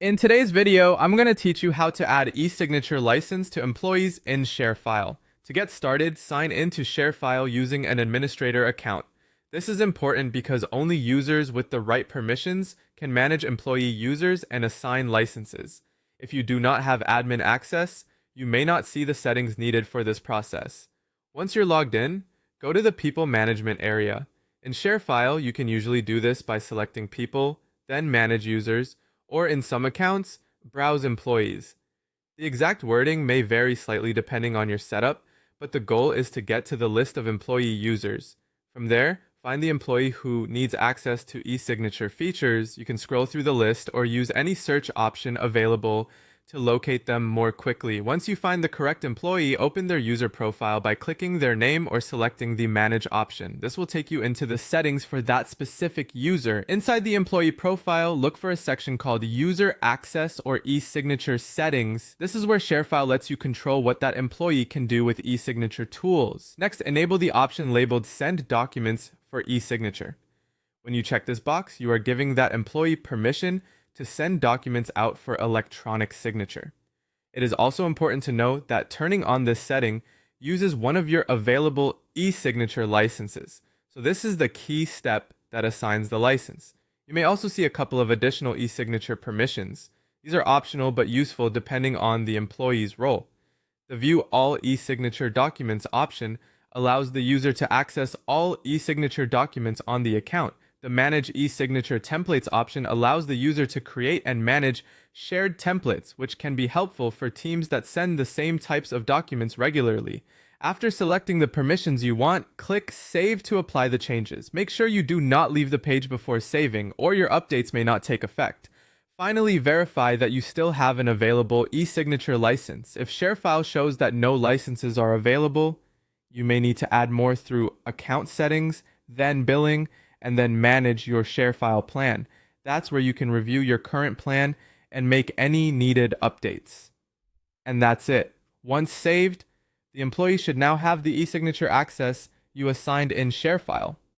In today's video, I'm going to teach you how to add eSignature license to employees in ShareFile. To get started, sign into ShareFile using an administrator account. This is important because only users with the right permissions can manage employee users and assign licenses. If you do not have admin access, you may not see the settings needed for this process. Once you're logged in, go to the People Management area. In ShareFile, you can usually do this by selecting People, then Manage Users, or in some accounts, browse employees. The exact wording may vary slightly depending on your setup, but the goal is to get to the list of employee users. From there, find the employee who needs access to eSignature features. You can scroll through the list or use any search option available to locate them more quickly. Once you find the correct employee, open their user profile by clicking their name or selecting the Manage option. This will take you into the settings for that specific user. Inside the employee profile, look for a section called User Access or eSignature Settings. This is where ShareFile lets you control what that employee can do with eSignature tools. Next, enable the option labeled Send Documents for eSignature. When you check this box, you are giving that employee permission to send documents out for electronic signature. It is also important to note that turning on this setting uses one of your available eSignature licenses. So this is the key step that assigns the license. You may also see a couple of additional eSignature permissions. These are optional but useful depending on the employee's role. The View All eSignature Documents option allows the user to access all eSignature documents on the account. The Manage eSignature Templates option allows the user to create and manage shared templates, which can be helpful for teams that send the same types of documents regularly. After selecting the permissions you want, click Save to apply the changes. Make sure you do not leave the page before saving, or your updates may not take effect. Finally, verify that you still have an available eSignature license. If ShareFile shows that no licenses are available, you may need to add more through Account Settings, then Billing, and then manage your ShareFile plan. That's where you can review your current plan and make any needed updates. And that's it. Once saved, the employee should now have the eSignature access you assigned in ShareFile.